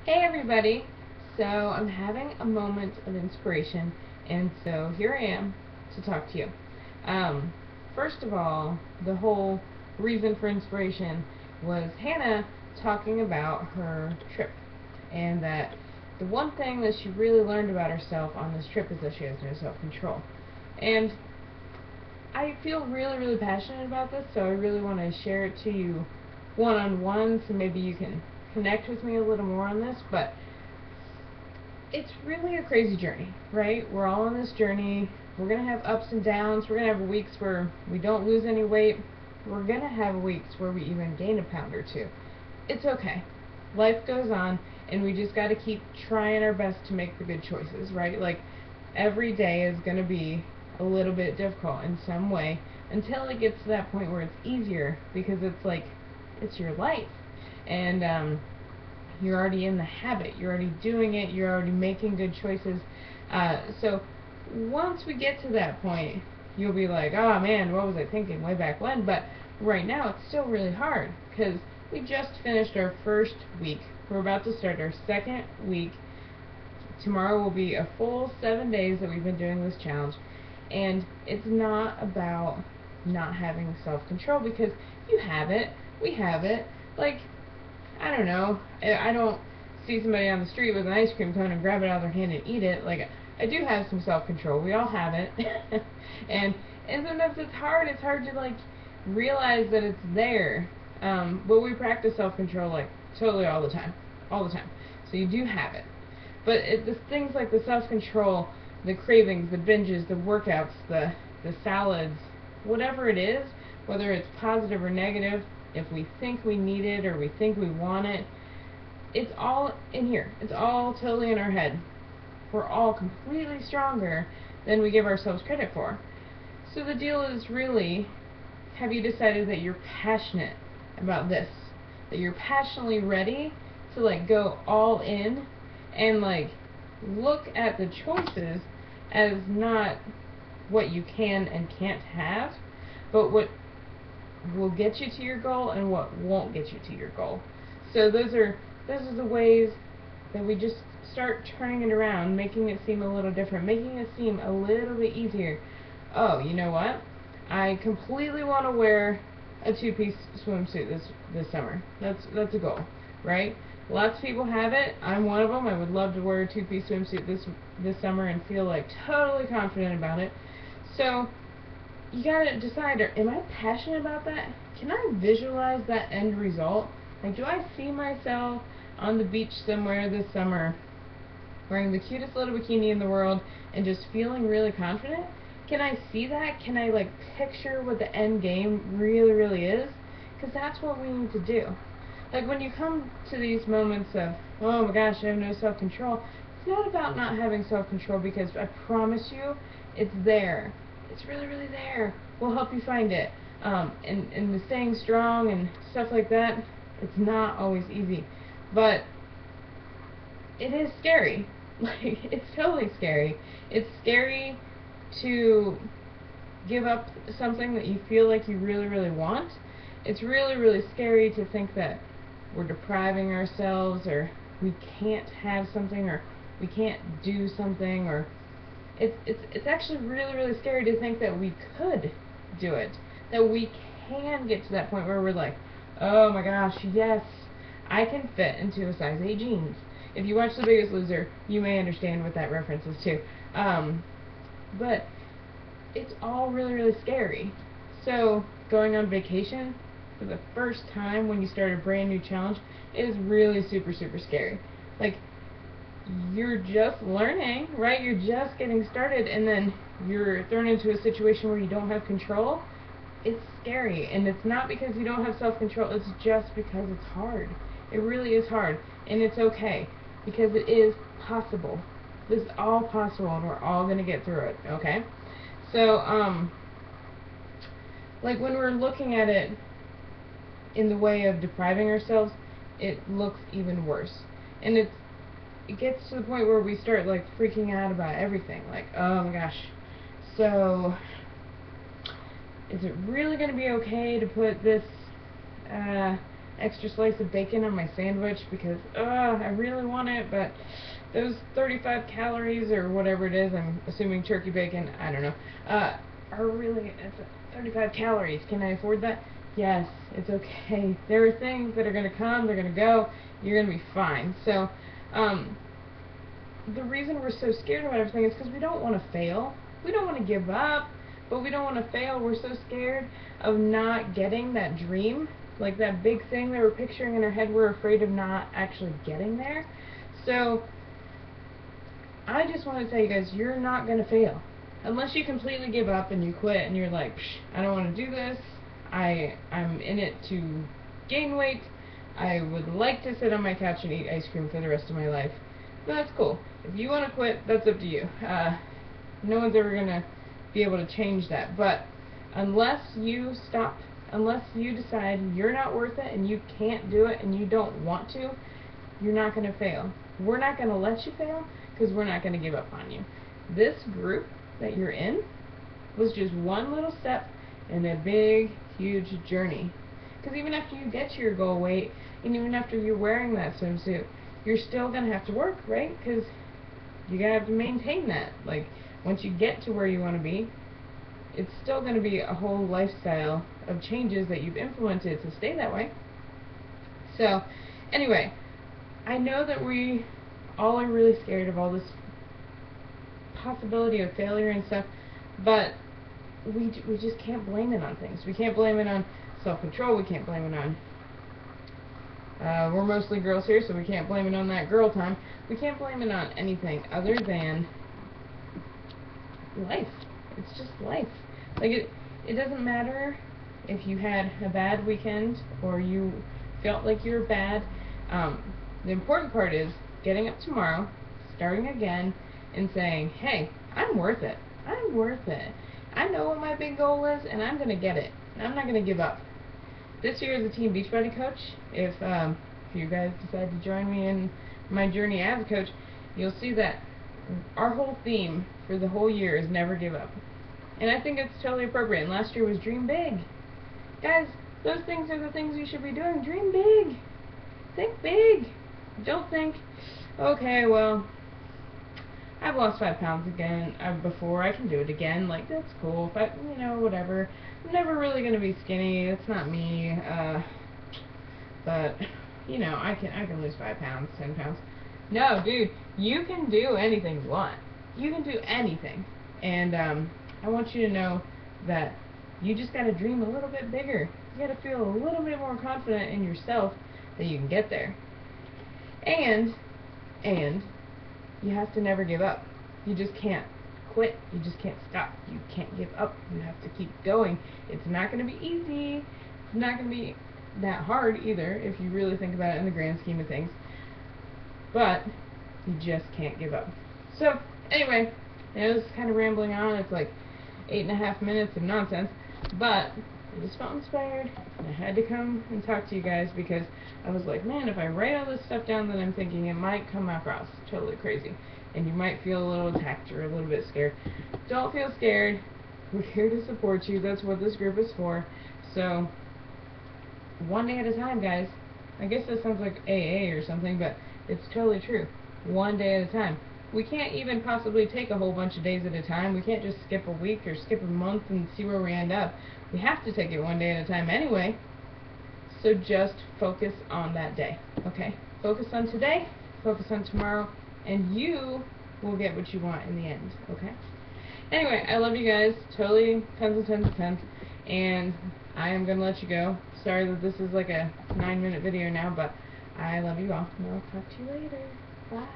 Hey everybody! So I'm having a moment of inspiration, and so here I am to talk to you. Um, First of all, the whole reason for inspiration was Hannah talking about her trip, and that the one thing that she really learned about herself on this trip is that she has no self-control. And I feel really, really passionate about this, so I really want to share it to you one-on-one, so maybe you can connect with me a little more on this. But it's really a crazy journey, right? We're all on this journey. We're going to have ups and downs. We're going to have weeks where we don't lose any weight. We're going to have weeks where we even gain a pound or two. It's okay. Life goes on, and we just got to keep trying our best to make the good choices, right? Like, every day is going to be a little bit difficult in some way until it gets to that point where it's easier, because it's like, it's your life. And, you're already in the habit, you're already doing it, you're already making good choices. So once we get to that point, you'll be like, oh man, what was I thinking way back when? But right now it's still really hard because we just finished our first week. We're about to start our second week. Tomorrow will be a full 7 days that we've been doing this challenge. And it's not about not having self-control, because you have it. We have it. Like, I don't know. I don't see somebody on the street with an ice cream cone and grab it out of their hand and eat it. Like, I do have some self-control. We all have it. and and sometimes it's hard. It's hard to, like, realize that it's there. But we practice self-control, like, totally all the time. All the time. So you do have it. But the things like the self-control, the cravings, the binges, the workouts, the salads, whatever it is, whether it's positive or negative, if we think we need it or we think we want it, it's all in here. It's all totally in our head. We're all completely stronger than we give ourselves credit for. So the deal is really, have you decided that you're passionate about this? That you're passionately ready to, like, go all in and, like, look at the choices as not what you can and can't have, but what will get you to your goal and what won't get you to your goal. So those are the ways that we just start turning it around, making it seem a little different, making it seem a little bit easier. Oh, you know what? I completely want to wear a two-piece swimsuit this summer. That's a goal, right? Lots of people have it. I'm one of them. I would love to wear a two-piece swimsuit this summer and feel like totally confident about it. So you gotta decide, am I passionate about that? Can I visualize that end result? Like, do I see myself on the beach somewhere this summer wearing the cutest little bikini in the world and just feeling really confident? Can I see that? Can I, like, picture what the end game really, really is? Because that's what we need to do. Like, when you come to these moments of, oh my gosh, I have no self-control, it's not about not having self-control, because I promise you, it's there. It's really, really there. We'll help you find it. And the staying strong and stuff like that, it's not always easy. But it is scary. Like, it's totally scary. It's scary to give up something that you feel like you really, really want. It's really, really scary to think that we're depriving ourselves, or we can't have something, or we can't do something, or it's actually really, really scary to think that we could do it, that we can get to that point where we're like, oh my gosh, yes, I can fit into a size 8 jeans. If you watch The Biggest Loser, you may understand what that reference is too. But it's all really, really scary. So going on vacation for the first time when you start a brand new challenge is really super, super scary. Like, you're just learning, right? You're just getting started, and then you're thrown into a situation where you don't have control. It's scary, and it's not because you don't have self-control, it's just because it's hard. It really is hard, and it's okay, because it is possible. This is all possible, and we're all going to get through it, okay? So, like, when we're looking at it in the way of depriving ourselves, it looks even worse. And it gets to the point where we start, like, freaking out about everything. Like, oh my gosh, so is it really going to be okay to put this extra slice of bacon on my sandwich because I really want it, but those 35 calories or whatever it is, I'm assuming turkey bacon, I don't know, are really, it's 35 calories. Can I afford that? Yes, it's okay. There are things that are going to come, they're going to go, you're going to be fine. So, the reason we're so scared about everything is because we don't want to fail. We don't want to give up, but we don't want to fail. We're so scared of not getting that dream, like that big thing that we're picturing in our head. We're afraid of not actually getting there. So, I just want to tell you guys, you're not going to fail. Unless you completely give up and you quit and you're like, I don't want to do this. I'm in it to gain weight. I would like to sit on my couch and eat ice cream for the rest of my life. But that's cool. If you want to quit, that's up to you. No one's ever going to be able to change that. But unless you stop, unless you decide you're not worth it and you can't do it and you don't want to, you're not going to fail. We're not going to let you fail because we're not going to give up on you. This group that you're in was just one little step in a big, huge journey. Because even after you get to your goal weight, and even after you're wearing that swimsuit, you're still going to have to work, right? Because you got to have to maintain that. Like, once you get to where you want to be, it's still going to be a whole lifestyle of changes that you've implemented to stay that way. So, anyway, I know that we all are really scared of all this possibility of failure and stuff, but we just can't blame it on things. We can't blame it on self-control. We can't blame it on we're mostly girls here, so we can't blame it on that girl time. We can't blame it on anything other than life. It's just life. Like, it doesn't matter if you had a bad weekend or you felt like you were bad. The important part is getting up tomorrow, starting again, and saying, hey, I'm worth it. I'm worth it. I know what my big goal is, and I'm going to get it. I'm not going to give up. This year as a Team Beachbody coach, if you guys decide to join me in my journey as a coach, you'll see that our whole theme for the whole year is never give up. And I think it's totally appropriate. And last year was dream big. Guys, those things are the things you should be doing. Dream big. Think big. Don't think, okay, well, I've lost 5 pounds again before. I can do it again. Like, that's cool. If I, whatever. I'm never really going to be skinny. It's not me. But, I can lose 5 pounds, 10 pounds. No, dude, you can do anything you want. You can do anything. And I want you to know that you just got to dream a little bit bigger. You got to feel a little bit more confident in yourself that you can get there. And you have to never give up. You just can't quit. You just can't stop. You can't give up. You have to keep going. It's not going to be easy. It's not going to be that hard either if you really think about it in the grand scheme of things. But you just can't give up. So, anyway, I was kind of rambling on. It's like 8.5 minutes of nonsense. But I just felt inspired, and I had to come and talk to you guys because I was like, man, if I write all this stuff down that I'm thinking, it might come across totally crazy. And you might feel a little attacked or a little bit scared. Don't feel scared. We're here to support you. That's what this group is for. So, one day at a time, guys. I guess this sounds like AA or something, but it's totally true. One day at a time. We can't even possibly take a whole bunch of days at a time. We can't just skip a week or skip a month and see where we end up. We have to take it one day at a time anyway. So just focus on that day, okay? Focus on today, focus on tomorrow, and you will get what you want in the end, okay? Anyway, I love you guys. Totally tons and tons and tons. And I am going to let you go. Sorry that this is like a 9-minute video now, but I love you all. And I'll talk to you later. Bye.